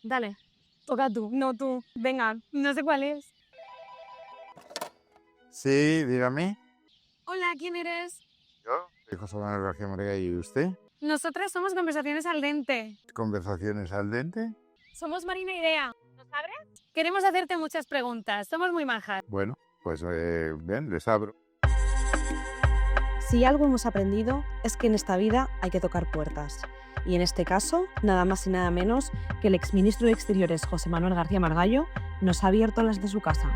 Dale, toca tú. No, tú. Venga, no sé cuál es. Sí, dígame. Hola, ¿quién eres? Yo soy José Manuel García Morega, ¿y usted? Nosotras somos Conversaciones al Dente. ¿Conversaciones al dente? Somos Marina y Bea. ¿Nos abres? Queremos hacerte muchas preguntas. Somos muy majas. Bueno, pues bien, les abro. Si algo hemos aprendido es que en esta vida hay que tocar puertas. Y en este caso, nada más y nada menos que el exministro de Exteriores José Manuel García Margallo nos ha abierto las de su casa.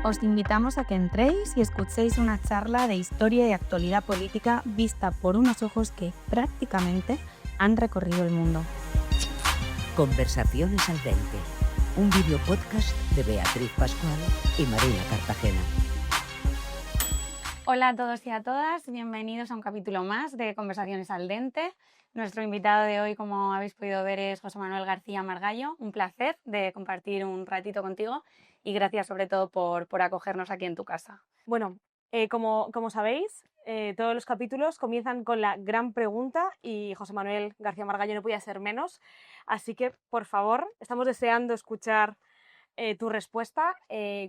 Os invitamos a que entréis y escuchéis una charla de historia y actualidad política vista por unos ojos que prácticamente han recorrido el mundo. Conversaciones al Dente, un video podcast de Beatriz Pascual y Marina Cartagena. Hola a todos y a todas, bienvenidos a un capítulo más de Conversaciones al Dente. Nuestro invitado de hoy, como habéis podido ver, es José Manuel García Margallo. Un placer de compartir un ratito contigo y gracias sobre todo por acogernos aquí en tu casa. Bueno, como sabéis, todos los capítulos comienzan con la gran pregunta y José Manuel García Margallo no podía ser menos. Así que, por favor, estamos deseando escuchar tu respuesta.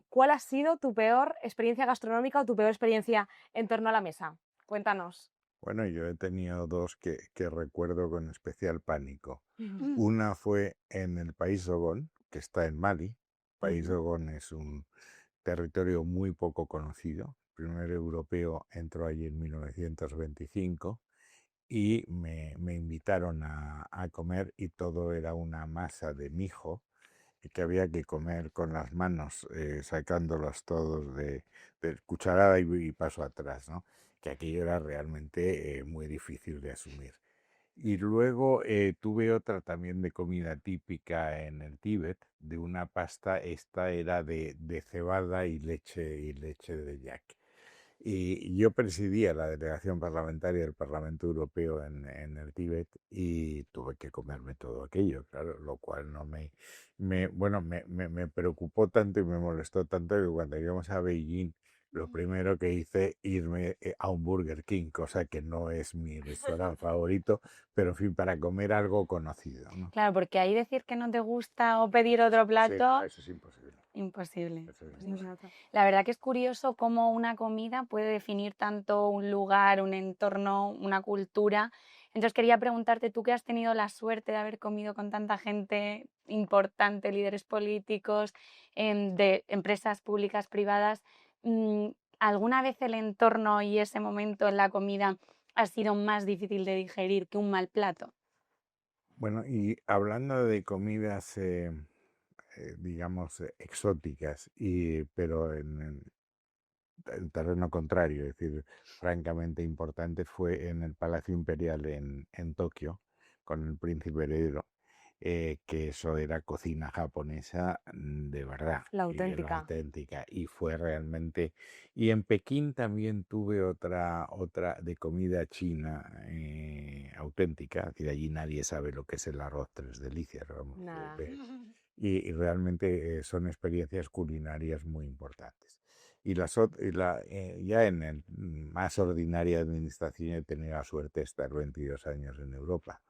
¿Cuál ha sido tu peor experiencia gastronómica o tu peor experiencia en torno a la mesa? Cuéntanos. Bueno, yo he tenido dos que recuerdo con especial pánico. Una fue en el país Dogón, que está en Mali. País Dogón es un territorio muy poco conocido. El primer europeo entró allí en 1925 y me invitaron a comer y todo era una masa de mijo que había que comer con las manos, sacándolos todos de cucharada y paso atrás, ¿no? Que aquello era realmente muy difícil de asumir. Y luego tuve otra también de comida típica en el Tíbet, de una pasta, esta era de cebada y leche de yak. Y yo presidía la delegación parlamentaria del Parlamento Europeo en el Tíbet y tuve que comerme todo aquello, claro, lo cual no me preocupó tanto y me molestó tanto que cuando íbamos a Beijing, lo primero que hice irme a un Burger King, cosa que no es mi restaurante favorito, pero en fin, para comer algo conocido, ¿no? Claro, porque ahí decir que no te gusta o pedir otro Sí, plato, eso es imposible. imposible. Eso es Imposible. imposible. La verdad que es curioso cómo una comida puede definir tanto un lugar, un entorno, una cultura. Entonces quería preguntarte, tú que has tenido la suerte de haber comido con tanta gente importante, líderes políticos, de empresas públicas, privadas, mm, ¿alguna vez el entorno y ese momento en la comida ha sido más difícil de digerir que un mal plato? Bueno, y hablando de comidas, digamos, exóticas, pero en el terreno contrario, es decir, francamente importante, fue en el Palacio Imperial en Tokio, con el príncipe heredero, que eso era cocina japonesa de verdad, La y la auténtica. auténtica, y fue realmente... Y en Pekín también tuve otra de comida china auténtica, es decir, allí nadie sabe lo que es el arroz tres delicias, vamos, Nada. y realmente son experiencias culinarias muy importantes. Ya en el más ordinaria administración he tenido la suerte de estar 22 años en Europa.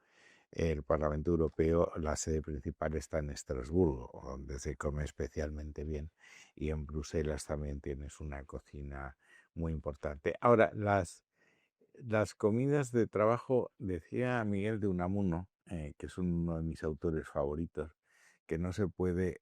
El Parlamento Europeo, la sede principal está en Estrasburgo, donde se come especialmente bien, y en Bruselas también tienes una cocina muy importante. Ahora, las comidas de trabajo, decía Miguel de Unamuno, que es uno de mis autores favoritos, que no se puede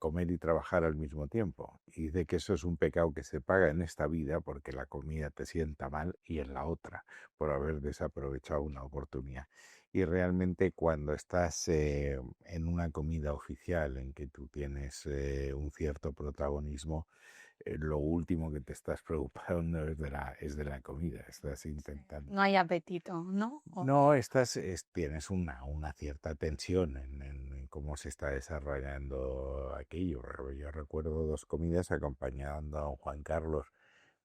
comer y trabajar al mismo tiempo. Y dice que eso es un pecado que se paga en esta vida porque la comida te sienta mal y en la otra por haber desaprovechado una oportunidad. Y realmente cuando estás en una comida oficial en que tú tienes un cierto protagonismo, lo último que te estás preocupando es de la comida. Estás intentando. No hay apetito, ¿no? No, tienes una cierta tensión en cómo se está desarrollando aquello. Yo recuerdo dos comidas acompañando a don Juan Carlos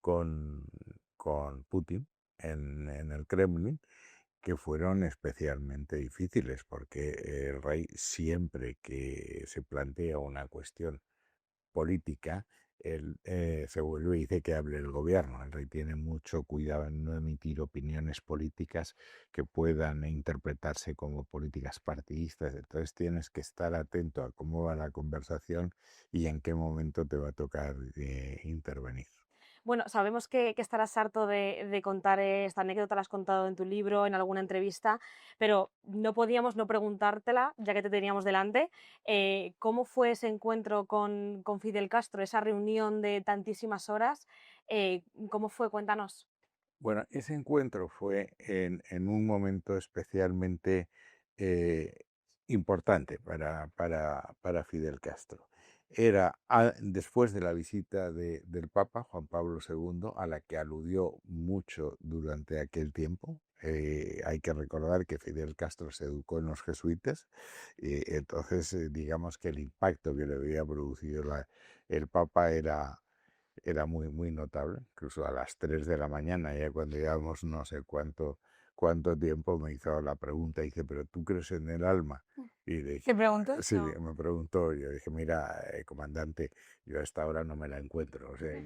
con, con Putin en el Kremlin, que fueron especialmente difíciles, porque el rey siempre que se plantea una cuestión política, él se vuelve y dice que hable el gobierno. El rey tiene mucho cuidado en no emitir opiniones políticas que puedan interpretarse como políticas partidistas. Entonces tienes que estar atento a cómo va la conversación y en qué momento te va a tocar intervenir. Bueno, sabemos que estarás harto de contar esta anécdota, la has contado en tu libro, en alguna entrevista, pero no podíamos no preguntártela, ya que te teníamos delante. ¿Cómo fue ese encuentro con Fidel Castro, esa reunión de tantísimas horas? ¿Cómo fue? Cuéntanos. Bueno, ese encuentro fue en un momento especialmente eh, importante para Fidel Castro. Era después de la visita del Papa Juan Pablo II, a la que aludió mucho durante aquel tiempo. Hay que recordar que Fidel Castro se educó en los jesuitas, entonces digamos que el impacto que le había producido el Papa era muy notable. Incluso a las 3 de la mañana, ya cuando llevamos no sé cuánto tiempo, me hizo la pregunta, dice, ¿pero tú crees en el alma? Y le dije, ¿Te pregunto sí, eso? me preguntó, yo dije, mira, comandante, yo a esta hora no me la encuentro. O sea,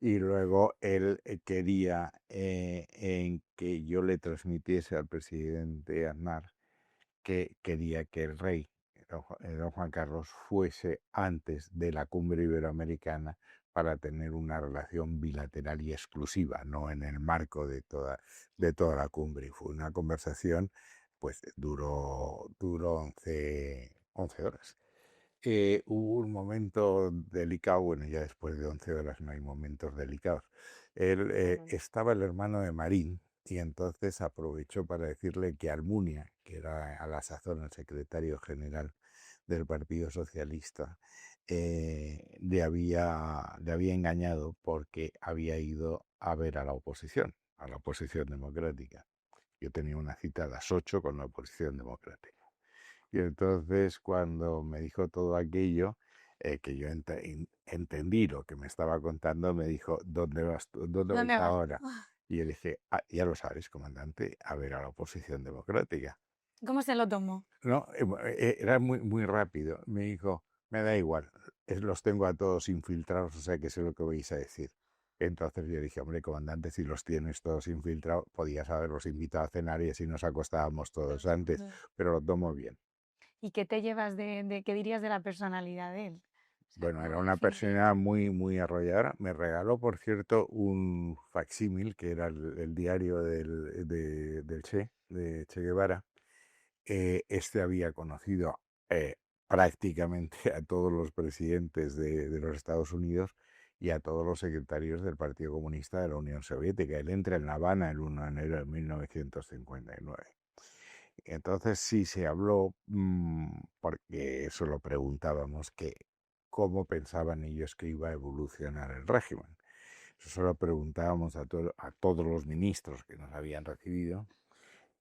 y luego él quería en que yo le transmitiese al presidente Aznar que quería que el rey, don Juan Carlos, fuese antes de la cumbre iberoamericana para tener una relación bilateral y exclusiva, no en el marco de toda la cumbre. Y fue una conversación, pues duró 11 horas. Hubo un momento delicado, bueno, ya después de 11 horas no hay momentos delicados. Estaba el hermano de Marín y entonces aprovechó para decirle que Almunia, que era a la sazón el secretario general del Partido Socialista, le había engañado porque había ido a ver a la oposición democrática. Yo tenía una cita a las 8 con la oposición democrática. Y entonces cuando me dijo todo aquello, que yo entendí lo que me estaba contando, me dijo, ¿dónde vas tú? ¿Dónde vais ¿Dónde vas? ahora? Y yo le dije, ya lo sabes, comandante, a ver a la oposición democrática. ¿Cómo se lo tomó? No, era muy rápido. Me dijo, me da igual, los tengo a todos infiltrados, o sea que sé lo que vais a decir. Entonces yo dije, hombre, comandante, si los tienes todos infiltrados, podías haberlos invitado a cenar y así nos acostábamos todos antes, pero lo tomo bien. ¿Y qué te llevas qué dirías de la personalidad de él? O sea, Bueno, era como una decir que... persona muy arrolladora. Me regaló, por cierto, un facsímil, que era el diario del de Che Guevara. Este había conocido prácticamente a todos los presidentes de los Estados Unidos y a todos los secretarios del Partido Comunista de la Unión Soviética. Él entra en La Habana el 1 de enero de 1959. Entonces sí se habló, porque eso lo preguntábamos, que cómo pensaban ellos que iba a evolucionar el régimen. Eso se lo preguntábamos a todos los ministros que nos habían recibido.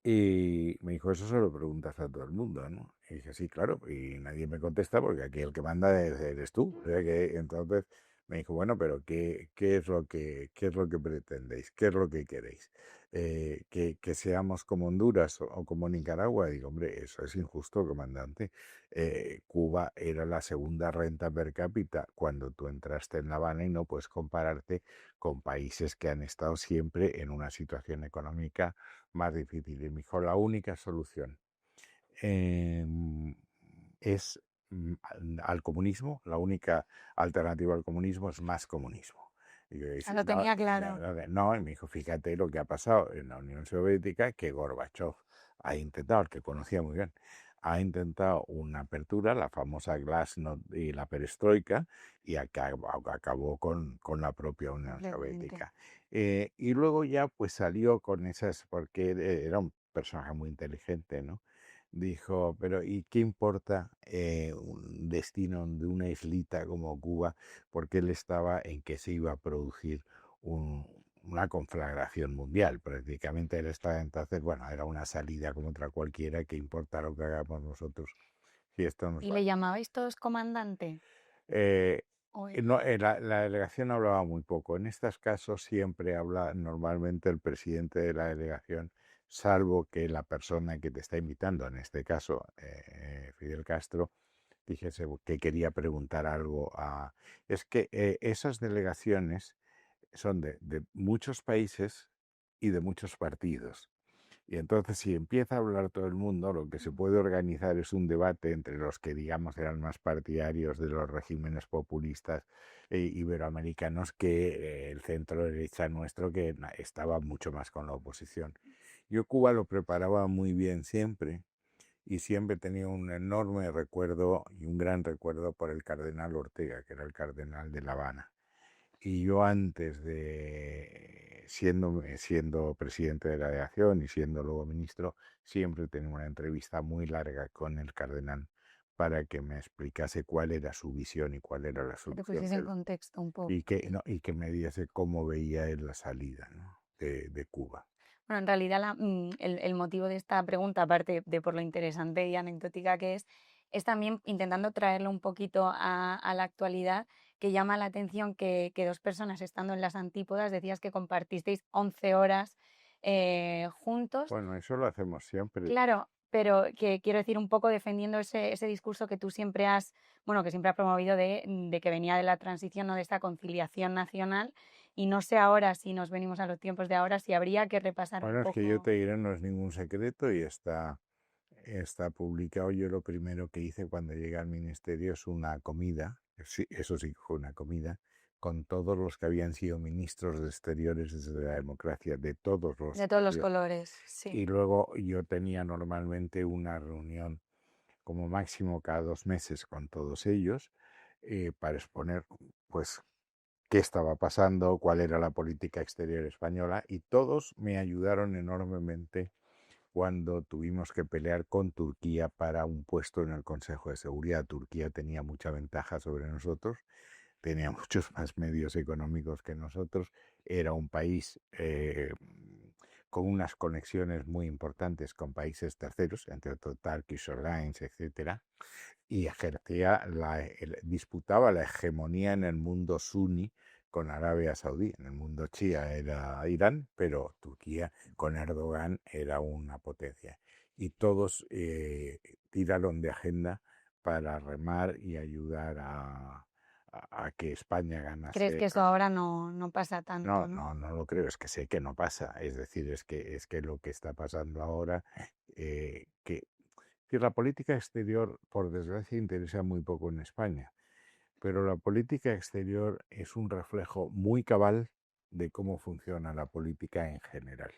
Y me dijo, eso se lo preguntas a todo el mundo, ¿no? Y dije, sí, claro, y nadie me contesta porque aquí el que manda eres tú. O sea que, entonces me dijo, bueno, pero ¿qué es lo que pretendéis? ¿Qué es lo que queréis? ¿Que seamos como Honduras o como Nicaragua? Digo, hombre, eso es injusto, comandante. Cuba era la segunda renta per cápita cuando tú entraste en La Habana y no puedes compararte con países que han estado siempre en una situación económica más difícil. Y me dijo, la única solución es al comunismo, la única alternativa al comunismo es más comunismo. Y yo dije, Lo tenía claro. no, y me dijo, fíjate lo que ha pasado en la Unión Soviética, que Gorbachev ha intentado, el que conocía muy bien, ha intentado una apertura, la famosa Glasnost y la perestroika, y acabó con la propia Unión Completamente. Soviética. Y luego ya pues salió con esas, porque era un personaje muy inteligente, ¿no? Dijo, pero ¿y qué importa un destino de una islita como Cuba? Porque él estaba en que se iba a producir una conflagración mundial. Prácticamente él estaba entonces, bueno, era una salida como otra cualquiera, que importa lo que hagamos nosotros. Si esto nos ¿Y va. le llamabais todos comandante? Eh, ¿O no, la delegación hablaba muy poco. En estos casos siempre habla normalmente el presidente de la delegación, salvo que la persona que te está invitando, en este caso Fidel Castro, dijese que quería preguntar algo a... Es que esas delegaciones son de muchos países y de muchos partidos. Y entonces, si empieza a hablar todo el mundo, lo que se puede organizar es un debate entre los que, digamos, eran más partidarios de los regímenes populistas iberoamericanos que el centro derecha nuestro, que estaba mucho más con la oposición. Yo Cuba lo preparaba muy bien siempre y siempre tenía un enorme recuerdo y un gran recuerdo por el cardenal Ortega, que era el cardenal de La Habana. Y yo antes de siendo presidente de la delegación y siendo luego ministro, siempre tenía una entrevista muy larga con el cardenal para que me explicase cuál era su visión y cuál era la Que te solución pusieses en contexto un poco. y que me diese cómo veía él la salida, ¿no? de Cuba. Bueno, en realidad el motivo de esta pregunta, aparte de por lo interesante y anecdótica que es también intentando traerlo un poquito a la actualidad, que llama la atención que dos personas estando en las antípodas, decías que compartisteis 11 horas juntos. Bueno, eso lo hacemos siempre. Claro, pero que quiero decir un poco defendiendo ese discurso que tú siempre has, bueno, que siempre has promovido de que venía de la transición, ¿no? De esta conciliación nacional. Y no sé ahora, si nos venimos a los tiempos de ahora, si habría que repasar un Bueno, es que yo poco. te diré, no es ningún secreto y está publicado. Yo lo primero que hice cuando llegué al ministerio es una comida, sí, eso sí fue una comida, con todos los que habían sido ministros de Exteriores desde la democracia, de todos los De todos los partidos. colores, sí. Y luego yo tenía normalmente una reunión como máximo cada 2 meses con todos ellos para exponer pues qué estaba pasando, cuál era la política exterior española, y todos me ayudaron enormemente cuando tuvimos que pelear con Turquía para un puesto en el Consejo de Seguridad. Turquía tenía mucha ventaja sobre nosotros, tenía muchos más medios económicos que nosotros, era un país con unas conexiones muy importantes con países terceros, entre otros Turkish Airlines, etcétera, y disputaba la hegemonía en el mundo suní con Arabia Saudí. En el mundo chía era Irán, pero Turquía con Erdogan era una potencia. Y todos tiraron de agenda para remar y ayudar a que España ganase. ¿Crees que eso ahora no pasa tanto, no, no lo creo, es que sé que no pasa. Es decir, es que lo que está pasando ahora, que la política exterior, por desgracia, interesa muy poco en España, pero la política exterior es un reflejo muy cabal de cómo funciona la política en general.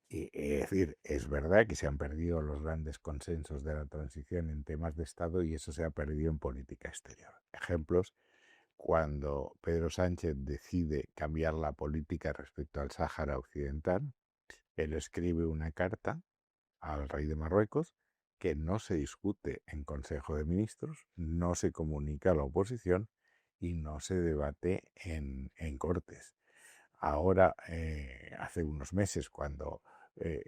Y, es decir, es verdad que se han perdido los grandes consensos de la transición en temas de Estado y eso se ha perdido en política exterior. Ejemplos, cuando Pedro Sánchez decide cambiar la política respecto al Sáhara Occidental, él escribe una carta al rey de Marruecos que no se discute en Consejo de Ministros, no se comunica a la oposición y no se debate en Cortes. Ahora, hace unos meses, cuando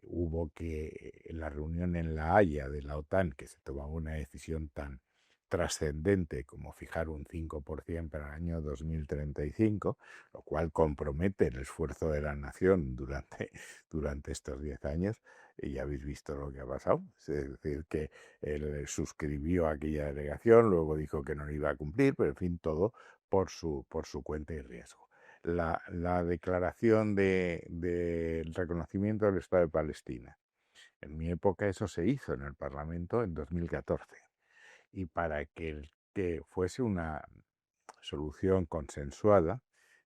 hubo que la reunión en La Haya de la OTAN, que se tomaba una decisión tan trascendente como fijar un 5% para el año 2035, lo cual compromete el esfuerzo de la nación durante estos 10 años, y ya habéis visto lo que ha pasado. Es decir, que él suscribió aquella delegación, luego dijo que no lo iba a cumplir, pero en fin, todo por su cuenta y riesgo. La declaración del reconocimiento del Estado de Palestina. En mi época eso se hizo en el Parlamento en 2014. Y para que fuese una solución consensuada,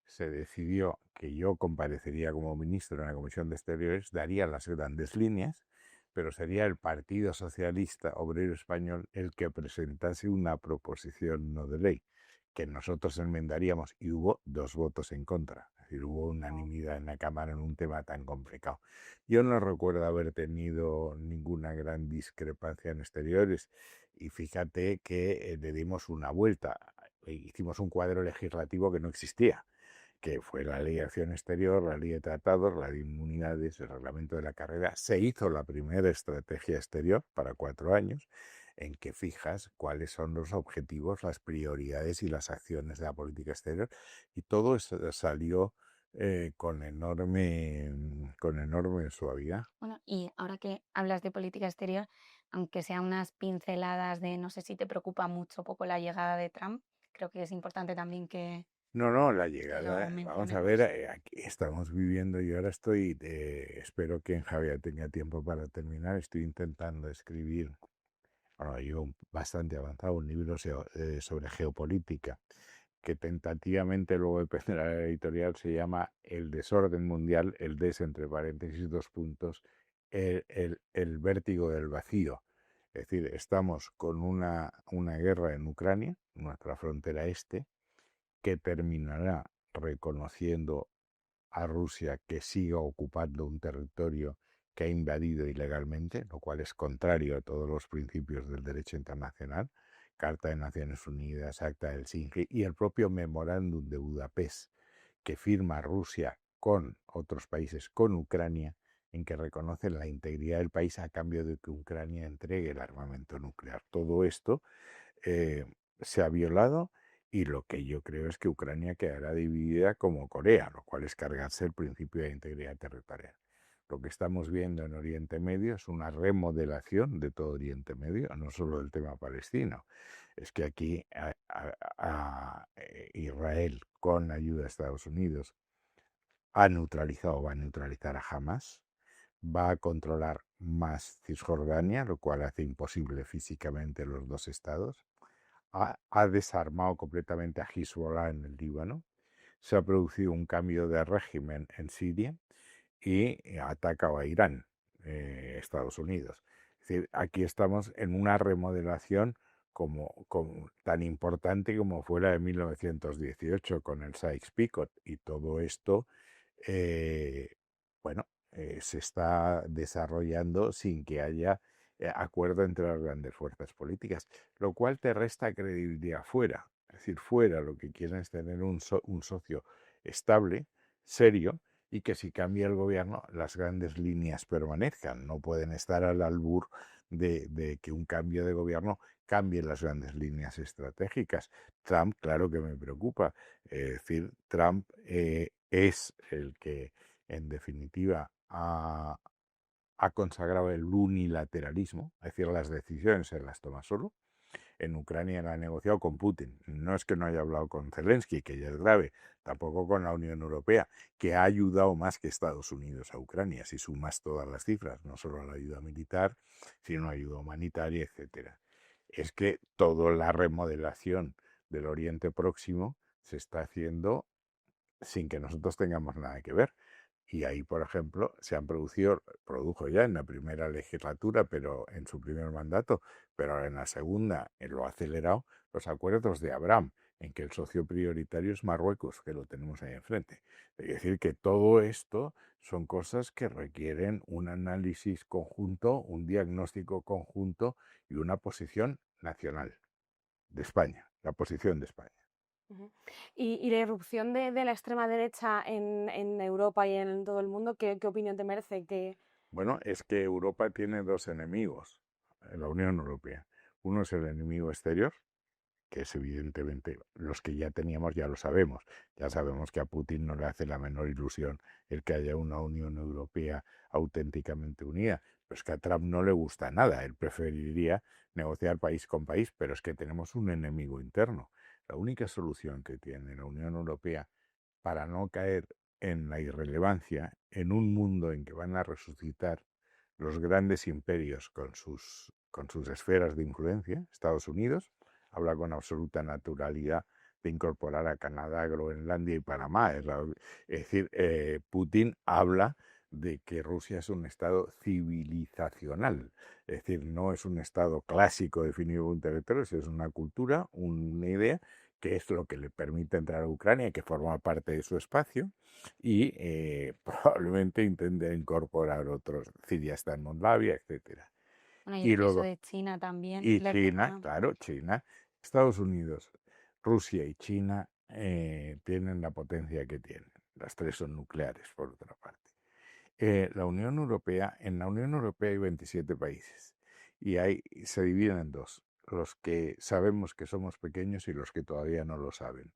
se decidió que yo comparecería como ministro en la Comisión de Exteriores, daría las grandes líneas, pero sería el Partido Socialista Obrero Español el que presentase una proposición no de ley, que nosotros enmendaríamos, y hubo 2 votos en contra. Es decir, hubo unanimidad en la Cámara en un tema tan complicado. Yo no recuerdo haber tenido ninguna gran discrepancia en exteriores y fíjate que le dimos una vuelta. Hicimos un cuadro legislativo que no existía, que fue la Ley de Acción Exterior, la Ley de Tratados, la Ley de Inmunidades, el Reglamento de la Carrera. Se hizo la primera estrategia exterior para 4 años, en que fijas cuáles son los objetivos, las prioridades y las acciones de la política exterior, y todo eso salió con enorme suavidad. Bueno, y ahora que hablas de política exterior, aunque sea unas pinceladas de no sé si te preocupa mucho o poco la llegada de Trump. Creo que es importante también que No, la lo llegada, vamos a mencionemos. ver, aquí estamos viviendo, yo ahora estoy, espero que en Javier tenga tiempo para terminar, estoy intentando escribir, bueno, yo bastante avanzado, un libro sobre geopolítica, que tentativamente luego depende de la editorial, se llama El desorden mundial, el des entre paréntesis 2 puntos, el vértigo del vacío. Es decir, estamos con una guerra en Ucrania, nuestra frontera este, que terminará reconociendo a Rusia que siga ocupando un territorio que ha invadido ilegalmente, lo cual es contrario a todos los principios del derecho internacional, Carta de Naciones Unidas, Acta del Helsinki y el propio Memorándum de Budapest que firma Rusia con otros países, con Ucrania, en que reconoce la integridad del país a cambio de que Ucrania entregue el armamento nuclear. Todo esto se ha violado y lo que yo creo es que Ucrania quedará dividida como Corea, lo cual es cargarse el principio de integridad territorial. Lo que estamos viendo en Oriente Medio es una remodelación de todo Oriente Medio, no solo del tema palestino. Es que aquí Israel, con la ayuda de Estados Unidos, ha neutralizado o va a neutralizar a Hamas, va a controlar más Cisjordania, lo cual hace imposible físicamente los dos estados, ha desarmado completamente a Hezbollah en el Líbano, se ha producido un cambio de régimen en Siria y ha atacado a Irán, Estados Unidos. Es decir, aquí estamos en una remodelación tan importante como fue la de 1918 con el Sykes-Picot y todo esto, eh, bueno, se está desarrollando sin que haya acuerdo entre las grandes fuerzas políticas, lo cual te resta credibilidad fuera. Es decir, fuera lo que quieren es tener un socio estable, serio, y que si cambia el gobierno, las grandes líneas permanezcan. No pueden estar al albur de que un cambio de gobierno cambie las grandes líneas estratégicas. Trump, claro que me preocupa. Es decir, Trump es el que, en definitiva, ha consagrado el unilateralismo, es decir, las decisiones se las toma solo. En Ucrania la ha negociado con Putin. No es que no haya hablado con Zelensky, que ya es grave, tampoco con la Unión Europea, que ha ayudado más que Estados Unidos a Ucrania, si sumas todas las cifras, no solo la ayuda militar, sino ayuda humanitaria, etcétera. Es que toda la remodelación del Oriente Próximo se está haciendo sin que nosotros tengamos nada que ver. Y ahí, por ejemplo, produjo ya en la primera legislatura, pero en su primer mandato, pero ahora en la segunda lo ha acelerado, los acuerdos de Abraham, en que el socio prioritario es Marruecos, que lo tenemos ahí enfrente. Es decir, que todo esto son cosas que requieren un análisis conjunto, un diagnóstico conjunto y una posición nacional de España, la posición de España. Ujú. Y la irrupción de la extrema derecha en Europa y en todo el mundo, ¿qué opinión te merece? Bueno, es que Europa tiene dos enemigos, la Unión Europea. Uno es el enemigo exterior, que es evidentemente los que ya teníamos, ya lo sabemos. Ya sabemos que a Putin no le hace la menor ilusión el que haya una Unión Europea auténticamente unida. Pero es que a Trump no le gusta nada. Él preferiría negociar país con país, pero es que tenemos un enemigo interno. La única solución que tiene la Unión Europea para no caer en la irrelevancia, en un mundo en que van a resucitar los grandes imperios con sus esferas de influencia, Estados Unidos habla con absoluta naturalidad de incorporar a Canadá, Groenlandia y Panamá. Es decir, Putin habla de que Rusia es un estado civilizacional, es decir, no es un estado clásico definido por un territorio, es una cultura, una idea, que es lo que le permite entrar a Ucrania, que forma parte de su espacio, y probablemente intente incorporar otros, Siria está en Moldavia, etcétera. Bueno, y Y el peso luego, de China también y le China, resta. claro, China, Estados Unidos, Rusia y China tienen la potencia que tienen. Las tres son nucleares, por otra parte. La Unión Europea, en la Unión Europea hay 27 países y se dividen en dos, los que sabemos que somos pequeños y los que todavía no lo saben.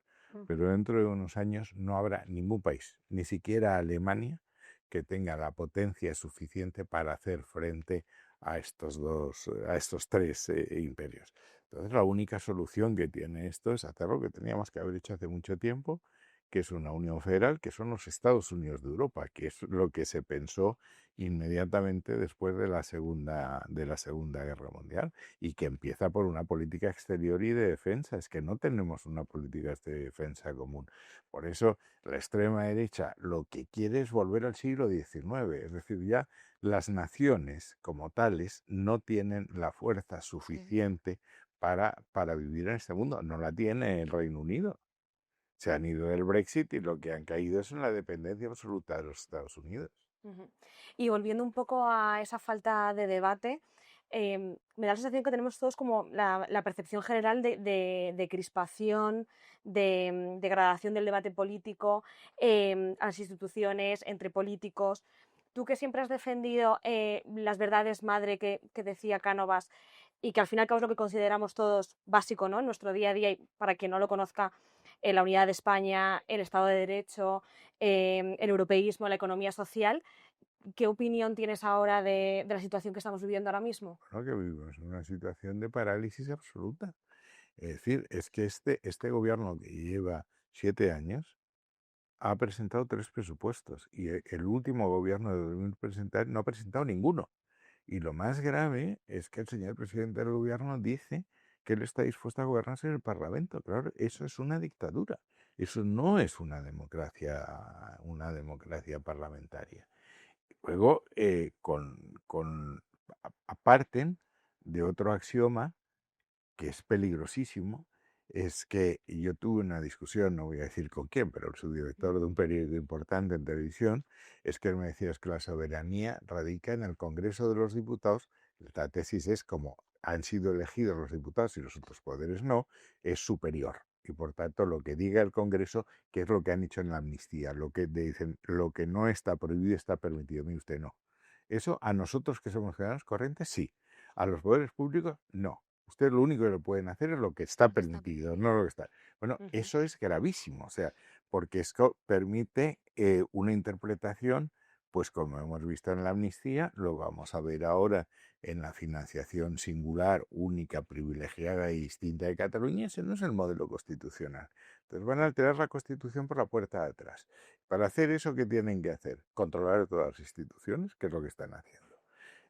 Pero dentro de unos años no habrá ningún país, ni siquiera Alemania, que tenga la potencia suficiente para hacer frente a estos tres imperios. Entonces, la única solución que tiene esto es hacer lo que teníamos que haber hecho hace mucho tiempo, que es una unión federal, que son los Estados Unidos de Europa, que es lo que se pensó inmediatamente después de la Segunda Guerra Mundial, y que empieza por una política exterior y de defensa. Es que no tenemos una política de defensa común. Por eso la extrema derecha lo que quiere es volver al siglo XIX, es decir, ya las naciones como tales no tienen la fuerza suficiente para vivir en este mundo. No la tiene el Reino Unido. Se han ido del Brexit y lo que han caído es en la dependencia absoluta de los Estados Unidos. Ujú. Y volviendo un poco a esa falta de debate, me da la sensación que tenemos todos como la percepción general de crispación, de degradación del debate político, a las instituciones, entre políticos. Tú que siempre has defendido las verdades madre que decía Cánovas y que al final es lo que consideramos todos básico, ¿no?, en nuestro día a día, y para quien no lo conozca, la unidad de España, el Estado de Derecho, el europeísmo, la economía social. ¿Qué opinión tienes ahora de la situación que estamos viviendo ahora mismo? Bueno, que vivimos en una situación de parálisis absoluta. Es decir, es que este gobierno que lleva 7 años ha presentado 3 presupuestos y el último gobierno de deben presentar no ha presentado ninguno. Y lo más grave es que el señor presidente del gobierno dice que él está dispuesto a gobernarse en el Parlamento. Claro, eso es una dictadura. Eso no es una democracia parlamentaria. Luego, aparten de otro axioma que es peligrosísimo, es que yo tuve una discusión, no voy a decir con quién, pero el subdirector de un periódico importante en televisión, es que él me decía es que la soberanía radica en el Congreso de los Diputados. La tesis es como han sido elegidos los diputados y los otros poderes no, es superior. Y por tanto, lo que diga el Congreso, que es lo que han hecho en la amnistía, lo que dicen, lo que no está prohibido está permitido. Mire usted, no. Eso a nosotros que somos ciudadanos corrientes, sí. A los poderes públicos, no. Ustedes lo único que lo pueden hacer es lo que está permitido, no lo que está. Bueno, Ujú. eso es gravísimo, o sea, porque esto permite una interpretación, pues como hemos visto en la amnistía, lo vamos a ver ahora en la financiación singular, única, privilegiada y distinta de Cataluña. Ese no es el modelo constitucional. Entonces van a alterar la Constitución por la puerta de atrás. Para hacer eso, ¿qué tienen que hacer? Controlar todas las instituciones, que es lo que están haciendo.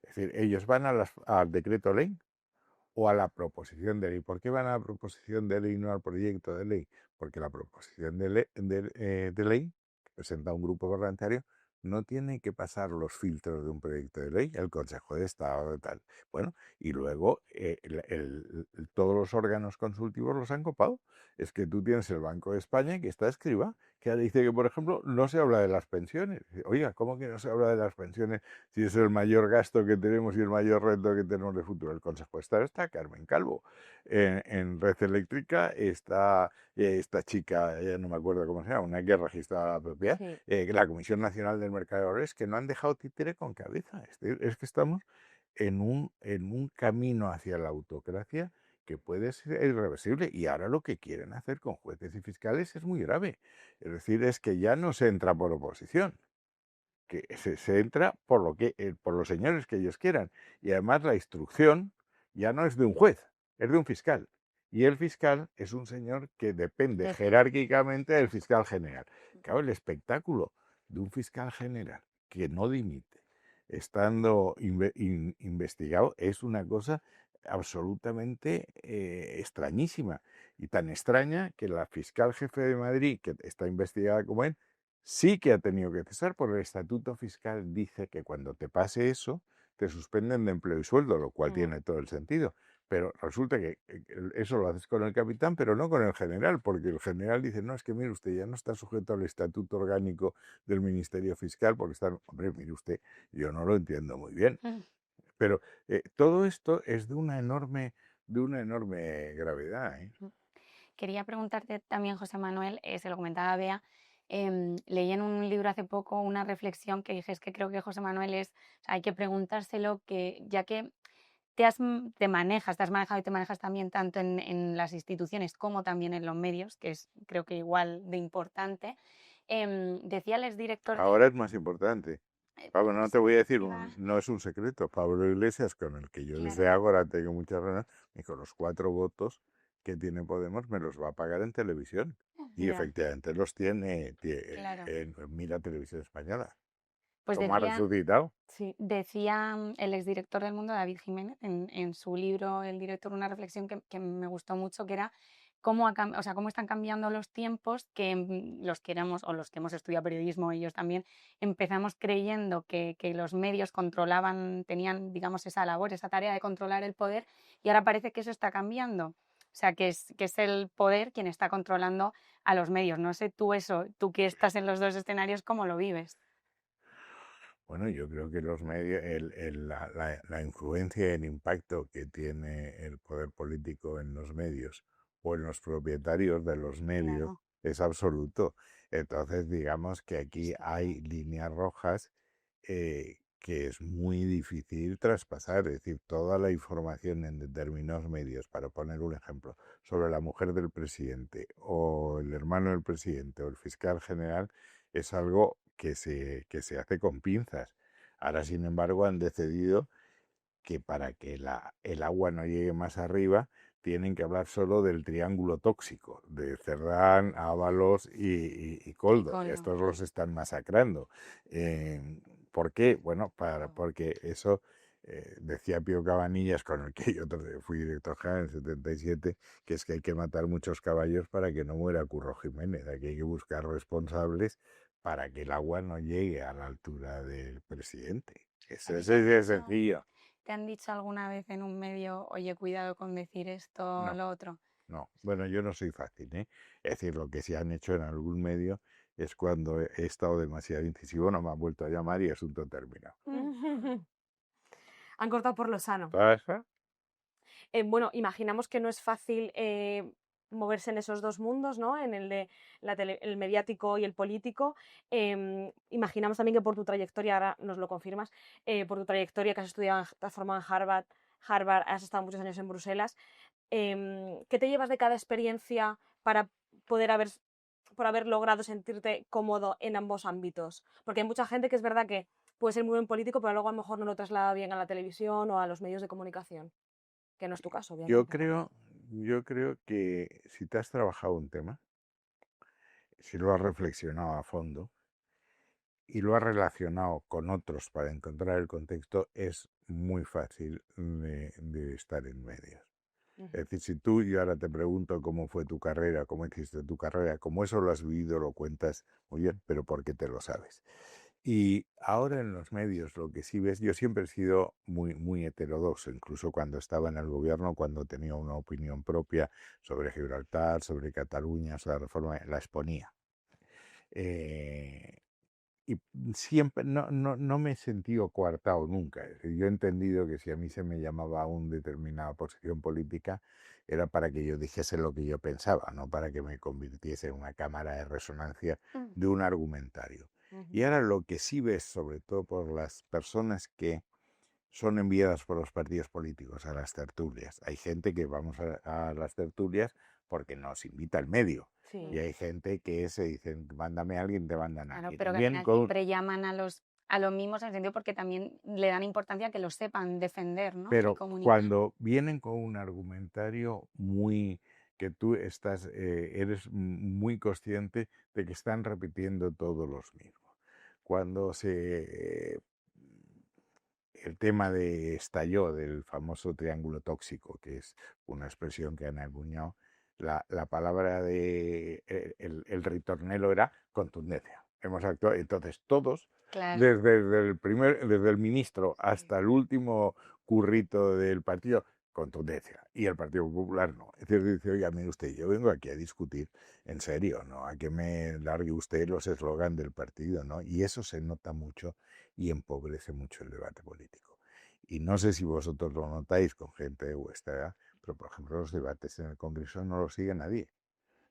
Es decir, ellos van al decreto ley o a la proposición de ley. ¿Por qué van a la proposición de ley y no al proyecto de ley? Porque la proposición de ley que presenta un grupo parlamentario no tiene que pasar los filtros de un proyecto de ley, el Consejo de Estado y tal. Bueno, y luego todos los órganos consultivos los han copado. Es que tú tienes el Banco de España, que está escriba, que dice que, por ejemplo, no se habla de las pensiones. Oiga, ¿cómo que no se habla de las pensiones si es el mayor gasto que tenemos y el mayor reto que tenemos de futuro? El Consejo de Estado está Carmen Calvo. En Red Eléctrica está esta chica, ya no me acuerdo cómo se llama, una que registra la propiedad, Sí. la Comisión Nacional del Mercado de Valores, que no han dejado títere con cabeza. Es que estamos en un camino hacia la autocracia que puede ser irreversible, y ahora lo que quieren hacer con jueces y fiscales es muy grave. Es decir, es que ya no se entra por oposición, que se entra por los señores que ellos quieran, y además la instrucción ya no es de un juez, es de un fiscal, y el fiscal es un señor que depende jerárquicamente del fiscal general. Claro, el espectáculo de un fiscal general que no dimite estando investigado es una cosa absolutamente extrañísima, y tan extraña que la fiscal jefe de Madrid, que está investigada como él, sí que ha tenido que cesar, porque el estatuto fiscal dice que cuando te pase eso, te suspenden de empleo y sueldo, lo cual tiene todo el sentido. Pero resulta que eso lo haces con el capitán, pero no con el general, porque el general dice, no, es que mire usted, ya no está sujeto al estatuto orgánico del Ministerio Fiscal, porque están, hombre, mire usted, yo no lo entiendo muy bien. Pero todo esto es de una enorme gravedad, ¿eh? Quería preguntarte también, José Manuel, se lo comentaba a Bea, leí en un libro hace poco una reflexión que dije, es que creo que José Manuel o sea, hay que preguntárselo, que ya que te has manejado y te manejas también tanto en las instituciones como también en los medios, que es creo que igual de importante, decía el exdirector Ahora es más importante. Pablo, no te voy a decir, Claro. no es un secreto. Pablo Iglesias, con el que yo desde Claro. ahora tengo muchas reuniones, me dijo, los 4 votos que tiene Podemos me los va a pagar en televisión. Y Ya. efectivamente los tiene Claro. en Mira Televisión Española. Pues ¿Cómo ha resucitado? Sí. decía el exdirector del Mundo, David Jiménez, en su libro El director, una reflexión que me gustó mucho, que era o sea, cómo están cambiando los tiempos, que los que éramos, o los que hemos estudiado periodismo, ellos también, empezamos creyendo que los medios controlaban, tenían, digamos, esa labor, esa tarea de controlar el poder, y ahora parece que eso está cambiando. O sea, que es el poder quien está controlando a los medios. No sé tú que estás en los dos escenarios, ¿cómo lo vives? Bueno, yo creo que los medios, la influencia y el impacto que tiene el poder político en los medios o en los propietarios de los medios Claro. es absoluto. Entonces, digamos que aquí hay líneas rojas que es muy difícil traspasar. Es decir, toda la información en determinados medios, para poner un ejemplo, sobre la mujer del presidente o el hermano del presidente o el fiscal general, es algo que se hace con pinzas. Ahora, sin embargo, han decidido que para que el agua no llegue más arriba, tienen que hablar solo del triángulo tóxico, de Cerdán, Ábalos y Coldo. Coldo. Estos los están masacrando. ¿Por qué? Bueno, porque eso decía Pío Cabanillas, con el que yo fui director general en el 77, que es que hay que matar muchos caballos para que no muera Curro Jiménez. Aquí hay que buscar responsables para que el agua no llegue a la altura del presidente. Eso ¿A ti es te han así de dicho, sencillo. te han dicho alguna vez en un medio, oye, cuidado con decir esto o No, lo otro? no. Bueno, yo no soy fácil, ¿eh? Es decir, lo que sí han hecho en algún medio es cuando he estado demasiado incisivo, no me han vuelto a llamar y asunto terminado. Han cortado por lo sano. ¿Pasa? Bueno, imaginamos que no es fácil moverse en esos dos mundos, ¿no? En el de el mediático y el político. Imaginamos también que por tu trayectoria, ahora nos lo confirmas, por tu trayectoria que has estudiado, te has formado en Harvard, has estado muchos años en Bruselas. ¿Qué te llevas de cada experiencia para poder por haber logrado sentirte cómodo en ambos ámbitos? Porque hay mucha gente que es verdad que puede ser muy buen político, pero luego a lo mejor no lo traslada bien a la televisión o a los medios de comunicación, que no es tu caso, Yo obviamente. creo, yo creo que si te has trabajado un tema, si lo has reflexionado a fondo y lo has relacionado con otros para encontrar el contexto, es muy fácil de estar en medios. Es decir, si tú, yo ahora te pregunto cómo fue tu carrera, cómo hiciste tu carrera, como eso lo has vivido, lo cuentas muy bien, pero ¿por qué te lo sabes? Y ahora en los medios lo que sí ves, yo siempre he sido muy heterodoxo, incluso cuando estaba en el gobierno, cuando tenía una opinión propia sobre Gibraltar, sobre Cataluña, sobre la reforma, la exponía. Eh, y siempre no me he sentido coartado nunca. Es decir, yo he entendido que si a mí se me llamaba a una determinada posición política era para que yo dijese lo que yo pensaba, no para que me convirtiese en una cámara de resonancia de un argumentario. Y ahora lo que sí ves, sobre todo por las personas que son enviadas por los partidos políticos a las tertulias. Hay gente que vamos a las tertulias porque nos invita al medio. Sí. Y hay gente que se dicen, mándame a alguien, te mandan a Claro, alguien. pero que al final siempre llaman a los mismos en el sentido porque también le dan importancia a que lo sepan defender, ¿no? Y Pero comunicar. cuando vienen con un argumentario muy que tú estás, eres muy consciente de que están repitiendo todos los mismos. Cuando el tema estalló del famoso triángulo tóxico, que es una expresión que han acuñado, la palabra de el ritornelo era contundencia. Hemos actuado, entonces todos, Claro. desde el ministro hasta el último currito del partido, contundencia. Y el Partido Popular no. Es decir, dice, oiga, mire usted, yo vengo aquí a discutir en serio, ¿no? A que me largue usted los eslogans del partido, ¿no? Y eso se nota mucho y empobrece mucho el debate político. Y no sé si vosotros lo notáis con gente de vuestra edad, pero por ejemplo los debates en el Congreso no los sigue nadie.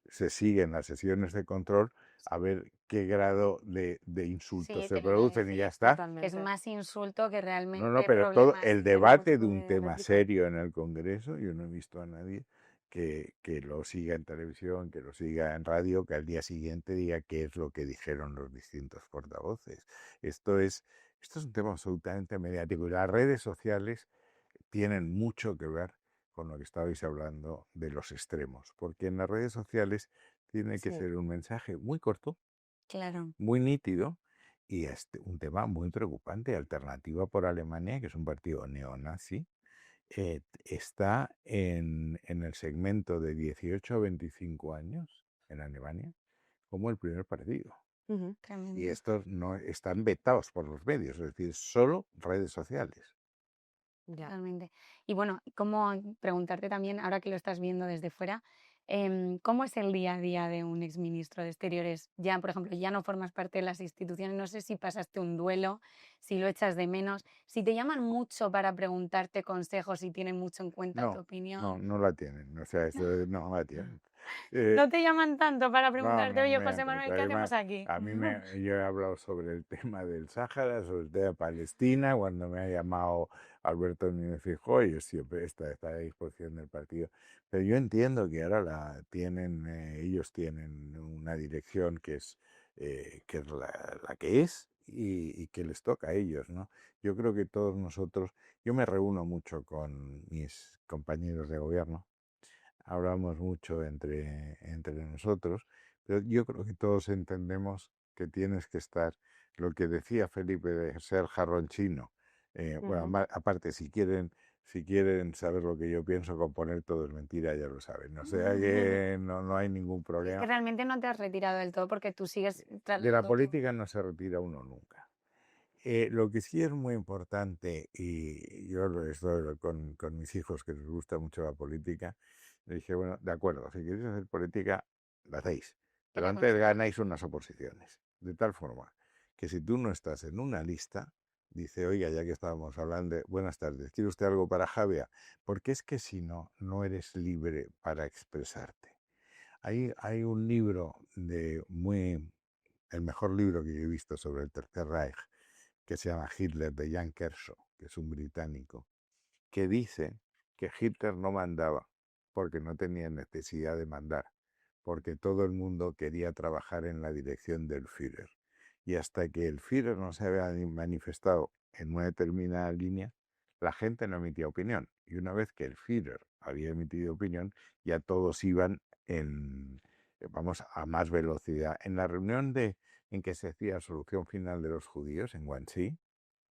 Se siguen las sesiones de control a ver qué grado de insultos Sí, se te lo iba a producen y ya decir, está. que es Totalmente. más insulto que No, realmente pero todo problemas. el debate de un tema serio en el Congreso, yo no he visto a nadie que lo siga en televisión, que lo siga en radio, que al día siguiente diga qué es lo que dijeron los distintos portavoces. Esto es Esto es un tema absolutamente mediático y las redes sociales tienen mucho que ver con lo que estabais hablando de los extremos, porque en las redes sociales tiene que Sí, ser un mensaje muy corto, claro. muy nítido y un tema muy preocupante. Alternativa por Alemania, que es un partido neonazi, está en el segmento de 18 a 25 años en Alemania como el primer partido. Ujú. Y Tremendo. estos no están vetados por los medios, es decir, solo redes sociales. Ya. Totalmente. Y bueno, preguntarte también, ahora que lo estás viendo desde fuera, ¿cómo es el día a día de un exministro de Exteriores? Ya, por ejemplo, ya no formas parte de las instituciones, no sé si pasaste un duelo, si lo echas de menos, si te llaman mucho para preguntarte consejos, si tienen mucho en cuenta tu No, opinión. no la tienen, o sea, no la tienen. Eh, No te llaman tanto para no, preguntarte, no, oye, mira, José Manuel, ¿qué hacemos aquí? yo he hablado sobre el tema del Sáhara, sobre el tema de Palestina, cuando me ha llamado Alberto Núñez Feijóo, yo siempre está a disposición del partido. Pero yo entiendo que ahora ellos tienen una dirección que es la que es y que les toca a ellos, ¿no? Yo creo que todos nosotros, yo me reúno mucho con mis compañeros de gobierno, hablamos mucho entre nosotros, pero yo creo que todos entendemos que tienes que estar, lo que decía Felipe de ser jarrón chino. Bueno, Ujú. aparte, si quieren saber lo que yo pienso, componer todo es mentira, ya lo saben. O sea que no hay ningún Es que problema. realmente no te has retirado del todo porque tú sigues De la tratando tu... política no se retira uno nunca. Lo que sí es muy importante, y yo lo estoy con mis hijos que les gusta mucho la política, le dije, bueno, de acuerdo, si queréis hacer política, la hacéis, que pero la antes consulta. ganáis unas oposiciones, de tal forma que si tú no estás en una lista, dice, oiga, ya que estábamos hablando de, buenas tardes, ¿quiere usted algo para Javia? Porque es que si no, no eres libre para expresarte. Hay un libro el mejor libro que yo he visto sobre el Tercer Reich, que se llama Hitler, de Jan Kershaw, que es un británico, que dice que Hitler no mandaba porque no tenía necesidad de mandar, porque todo el mundo quería trabajar en la dirección del Führer. Y hasta que el Führer no se había manifestado en una determinada línea, la gente no emitía opinión. Y una vez que el Führer había emitido opinión, ya todos iban vamos, a más velocidad. En la reunión en que se hacía la solución final de los judíos en Guangxi,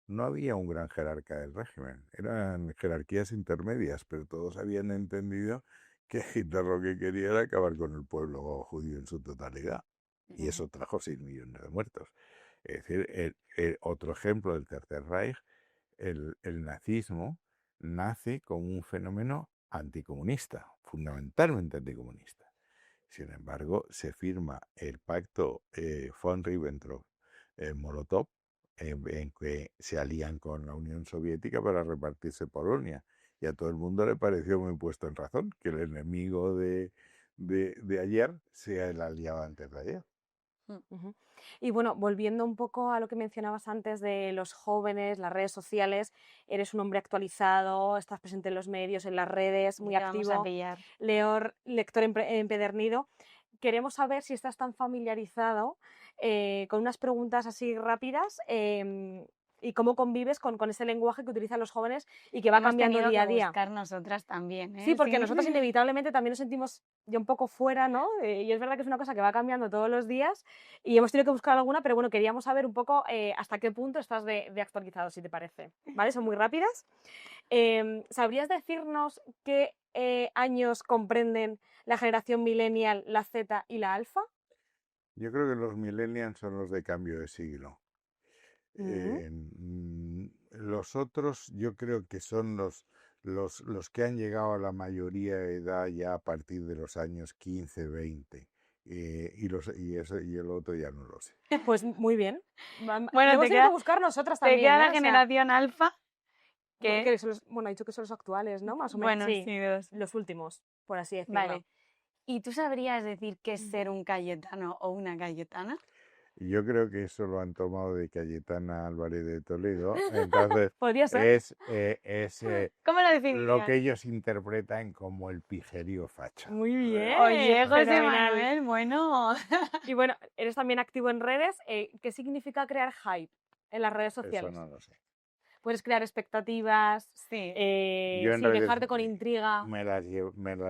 no había un gran jerarca del régimen, eran jerarquías intermedias, pero todos habían entendido que Hitler lo que quería era acabar con el pueblo judío en su totalidad. Y eso trajo 6 millones de muertos. Es decir, otro ejemplo del Tercer Reich, el nazismo nace como un fenómeno anticomunista, fundamentalmente anticomunista. Sin embargo, se firma el pacto von Ribbentrop-Molotov, en que se alían con la Unión Soviética para repartirse Polonia. Y a todo el mundo le pareció muy puesto en razón que el enemigo de ayer sea el aliado antes de ayer. Ujú. Y bueno, volviendo un poco a lo que mencionabas antes de los jóvenes, las redes sociales, eres un hombre actualizado, estás presente en los medios, en las redes, muy Te vamos a activo, pillar. lector empedernido. Queremos saber si estás tan familiarizado con unas preguntas así rápidas y cómo convives con ese lenguaje que utilizan los jóvenes y que va Hemos cambiando tenido día que a día. buscar nosotras también, Sí, ¿eh? porque Sí. nosotros inevitablemente también nos sentimos ya un poco fuera, ¿no? Y es verdad que es una cosa que va cambiando todos los días y hemos tenido que buscar alguna, pero bueno, queríamos saber un poco hasta qué punto estás de actualizado, si te parece. ¿Vale? Son muy rápidas. ¿Sabrías decirnos qué años comprenden la generación millennial, la Z y la alfa? Yo creo que los millennials son los de cambio de siglo. Mm. Los otros yo creo que son los que han llegado a la mayoría de edad ya a partir de los años 15, 20. Y el otro ya no lo sé. Pues muy bien. Bueno, Hemos tenido que buscar nosotras te también, queda ¿eh? la O sea, generación alfa, bueno, que... bueno, ha dicho que son los actuales, ¿no? Más o menos. Bueno, Sí, sí, dos. los últimos, por así decirlo. Vale. ¿Y tú sabrías decir qué es ser un cayetano o una cayetana? Y yo creo que eso lo han tomado de Cayetana Álvarez de Toledo. Entonces, Podría ser. es ¿Cómo lo lo definirías? que ellos interpretan como el pijerío facha. Muy bien. Oye, José fenomenal. Manuel, bueno. Y bueno, eres también activo en redes. ¿Qué significa crear hype? en las redes Eso sociales? no lo sé. Puedes crear expectativas, Sí. Yo en sí, realidad dejarte con intriga. me las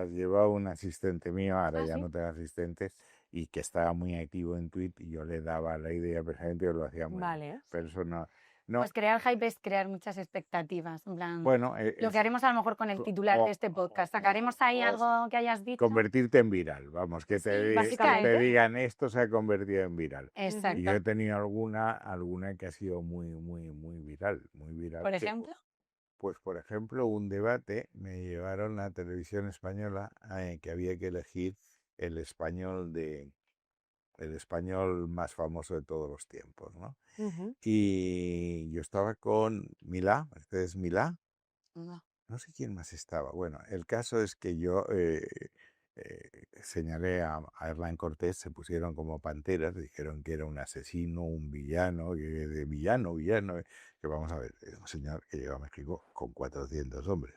llevaba un asistente mío, ahora Ah, ya sí. no tengo asistentes, y que estaba muy activo en Twitter y yo le daba la idea precisamente y lo hacía muy bien. Vale. Pero eso no, Pues crear hype es crear muchas expectativas. En plan, bueno, lo que haremos a lo mejor con el titular de este podcast. Sacaremos ahí algo que hayas dicho. convertirte en viral, vamos, que Sí, te básicamente. digan esto se ha convertido en viral. Y yo Exacto. he tenido alguna que ha sido muy, muy, muy viral, Por que, ejemplo. pues por ejemplo, un debate me llevaron a Televisión Española que había que elegir el español el español más famoso de todos los tiempos, ¿no? Ujú. Y yo estaba con Milá, este es Milá, No. no sé quién más estaba. Bueno, el caso es que yo señalé a Hernán Cortés, se pusieron como panteras, dijeron que era un asesino, un villano, que vamos a ver, es un señor que llegó a México con 400 hombres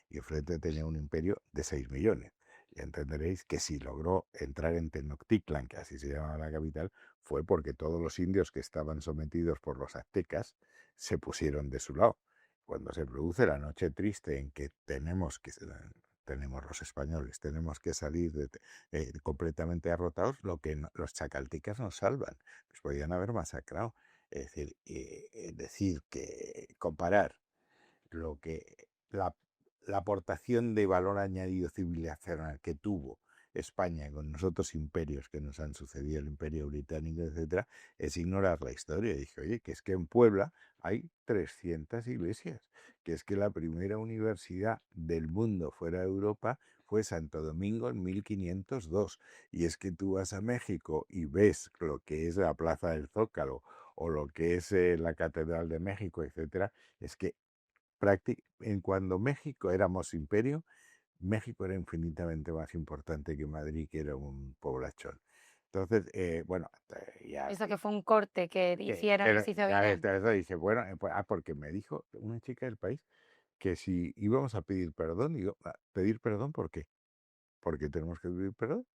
y enfrente tenía un imperio de 6 millones. Y entenderéis que si logró entrar en Tenochtitlan, que así se llamaba la capital, fue porque todos los indios que estaban sometidos por los aztecas se pusieron de su lado. Cuando se produce la noche triste en que tenemos los españoles, tenemos que salir completamente derrotados, los chacaltecas nos salvan. Nos podían haber masacrado. Es decir que comparar lo que la aportación de valor añadido civilizacional que tuvo España con los otros imperios que nos han sucedido, el Imperio Británico, etcétera, es ignorar la historia. Y dije, oye, que es que en Puebla hay 300 iglesias, que es que la primera universidad del mundo fuera de Europa fue Santo Domingo en 1502. Y es que tú vas a México y ves lo que es la Plaza del Zócalo o lo que es la Catedral de México, etcétera, es que en cuando México éramos imperio, México era infinitamente más importante que Madrid, que era un poblachón. Entonces, bueno, ya Eso que fue un corte que hicieron y se hizo viral. dice, bueno, porque me dijo una chica del país que si íbamos a pedir perdón, digo, ¿pedir perdón por qué? Porque tenemos que pedir perdón.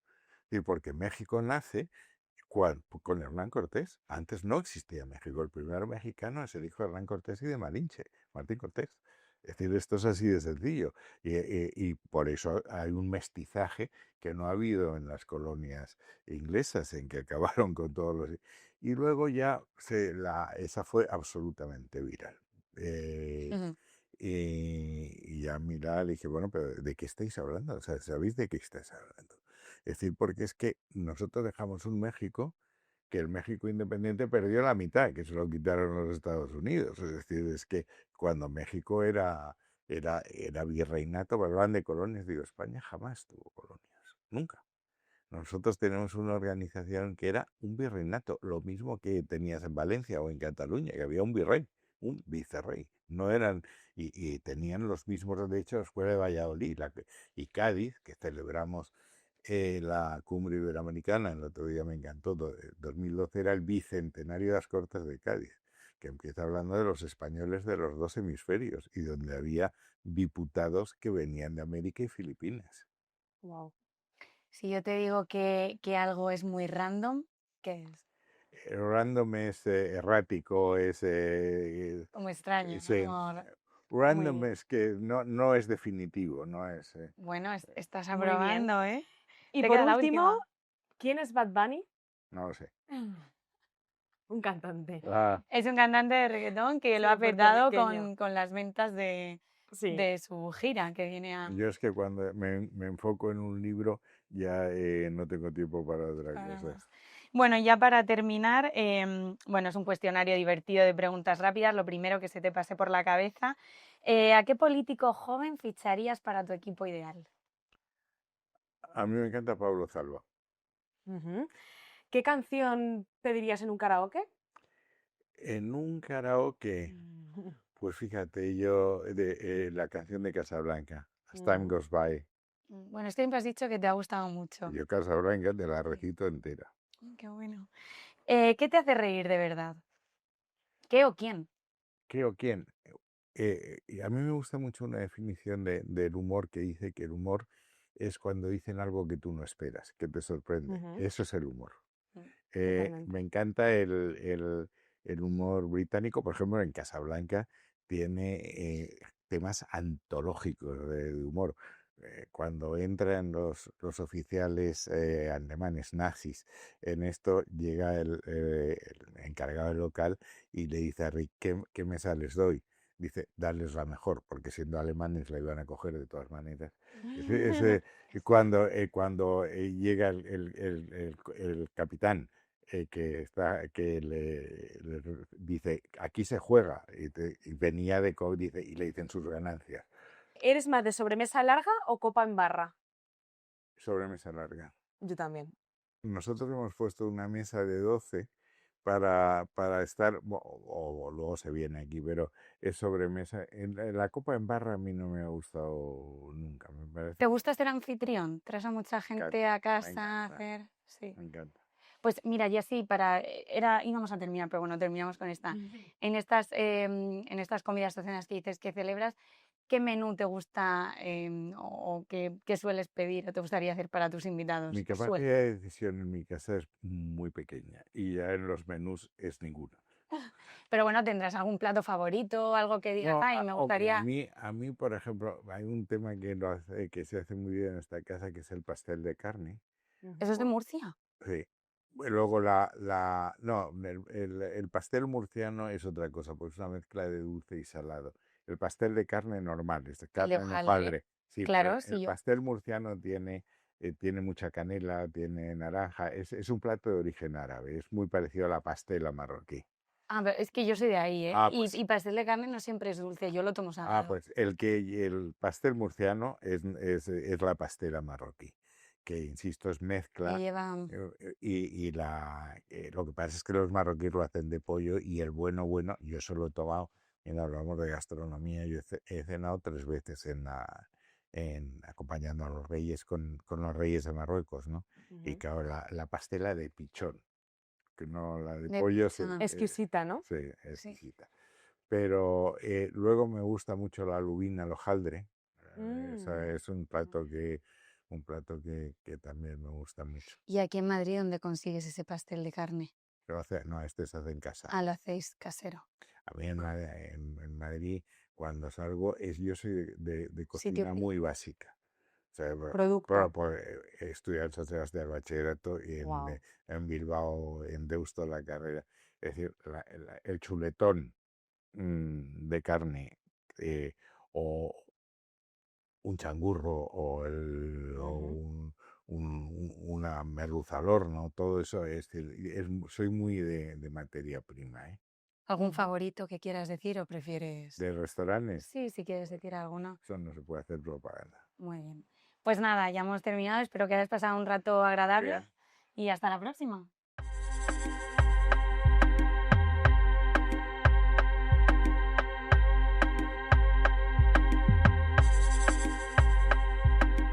Y porque México nace con Hernán Cortés. Antes no existía México. El primer mexicano es el hijo de Hernán Cortés y de Malinche, Martín Cortés. Es decir, esto es así de sencillo. Y por eso hay un mestizaje que no ha habido en las colonias inglesas, en que acabaron con todos los... Y luego ya esa fue absolutamente viral. Ujú. Y ya mira, le dije, bueno, pero ¿de qué estáis hablando? O sea, ¿sabéis de qué estáis hablando? Es decir, porque es que nosotros dejamos un México que el México independiente perdió la mitad, que se lo quitaron los Estados Unidos. Es decir, es que cuando México era virreinato, hablaban de colonias, digo, España jamás tuvo colonias, nunca. Nosotros tenemos una organización que era un virreinato, lo mismo que tenías en Valencia o en Cataluña, que había un virrey, un vicerrey. No eran, y tenían los mismos derechos la Escuela de Valladolid y Cádiz, que celebramos la cumbre iberoamericana, el otro día me encantó, 2012 era el bicentenario de las Cortes de Cádiz, que empieza hablando de los españoles de los dos hemisferios y donde había diputados que venían de América y Filipinas. Wow. Si yo te digo que algo es muy random, ¿qué es? Random es errático, es Como extraño, sí. ¿no? Random es que no es definitivo, no es. Bueno, estás Muy bien. aprobando, ¿eh? Y Te por queda la último, última. ¿quién es Bad Bunny? No lo sé. Un cantante. Es un cantante de reggaetón que lo Sí, ha petado puertorriqueño. con las ventas de Sí. su gira que viene a... Yo es que cuando me enfoco en un libro ya no tengo tiempo para otra para cosa. más. Bueno, ya para terminar, bueno, es un cuestionario divertido de preguntas rápidas. Lo primero que se te pase por la cabeza, ¿a qué político joven ficharías para tu equipo ideal? A mí me encanta Pablo Salva. Ujú. ¿Qué canción pedirías en un karaoke? En un karaoke, pues fíjate, yo la canción de Casablanca, As Time Goes By. Bueno, siempre has dicho que te ha gustado mucho. Yo Casablanca te la recito entera. Qué bueno. ¿Qué te hace reír de verdad? ¿Qué o quién? ¿Qué o quién? Y a mí me gusta mucho una definición del humor que dice que el humor es cuando dicen algo que tú no esperas, que te sorprende. Ujú. Eso es el humor. Totalmente. Me encanta el humor británico, por ejemplo, en Casablanca tiene temas antológicos de humor. Cuando entran los oficiales alemanes nazis en esto, llega el encargado del local y le dice a Rick, ¿qué mesa les doy? Dice, darles la mejor, porque siendo alemanes la iban a coger de todas maneras. Cuando llega el capitán que le dice, aquí se juega, y venía de dice, y le dicen sus ganancias. ¿Eres más de sobremesa larga o copa en barra? Sobremesa larga. Yo también. Nosotros hemos puesto una mesa de 12 para estar, o luego se viene aquí, pero es sobremesa. En la copa en barra a mí no me ha gustado nunca, me parece. ¿Te gusta ser anfitrión? ¿Traes a mucha gente a Me casa a encanta, hacer? Sí. me encanta. Pues mira, ya sí, íbamos a terminar, pero bueno, terminamos con esta. En estas comidas o cenas que dices que celebras, ¿qué menú te gusta o qué sueles pedir o te gustaría hacer para tus invitados? Mi capacidad de decisión en mi casa es muy pequeña y ya en los menús es ninguna. Pero bueno, ¿tendrás algún plato favorito, algo que digas, No, ay, me gustaría? a mí, por ejemplo, hay un tema que se hace muy bien en esta casa, que es el pastel de carne. ¿Eso es de Murcia? Sí. Luego no, el pastel murciano es otra cosa, porque es una mezcla de dulce y salado. El pastel de carne normal, es de El de carne en hojaldre. Sí, Claro, pero sí, el pastel murciano tiene mucha canela, tiene naranja, es un plato de origen árabe, es muy parecido a la pastela marroquí. Ah, pero es que yo soy de ahí, ¿eh? Ah, Y, pues, y pastel de carne no siempre es dulce, yo lo tomo salado. pues el pastel murciano es la pastela marroquí, que insisto es Que mezcla. lleva... Lo que pasa es que los marroquíes lo hacen de pollo y el bueno, yo solo he tomado, y hablamos de gastronomía, yo he cenado 3 veces acompañando a los reyes con los reyes de Marruecos, ¿no? Y claro, la pastela de pichón, que no la de De pollo, pichón. Exquisita, ¿no? sí, Sí. exquisita. Pero luego me gusta mucho la lubina al hojaldre. Es un plato que también me gusta mucho. ¿Y aquí en Madrid dónde consigues ese pastel de carne? No, este se hace en casa. Ah, lo hacéis casero. A mí en Madrid, cuando salgo, yo soy de Sitio cocina muy básica. O sea, Producto. he estudiado en San Sebastián del bachillerato y Wow. en Bilbao, en Deusto, la carrera. Es decir, el chuletón de carne o un changurro una merluza al horno, todo eso soy muy de materia prima, ¿eh? ¿Algún favorito que quieras decir o prefieres? De restaurantes, Sí, si quieres decir alguno. eso no se puede hacer propaganda. Muy bien. Pues nada, ya hemos terminado. Espero que hayas pasado un rato agradable Bien. y hasta la próxima.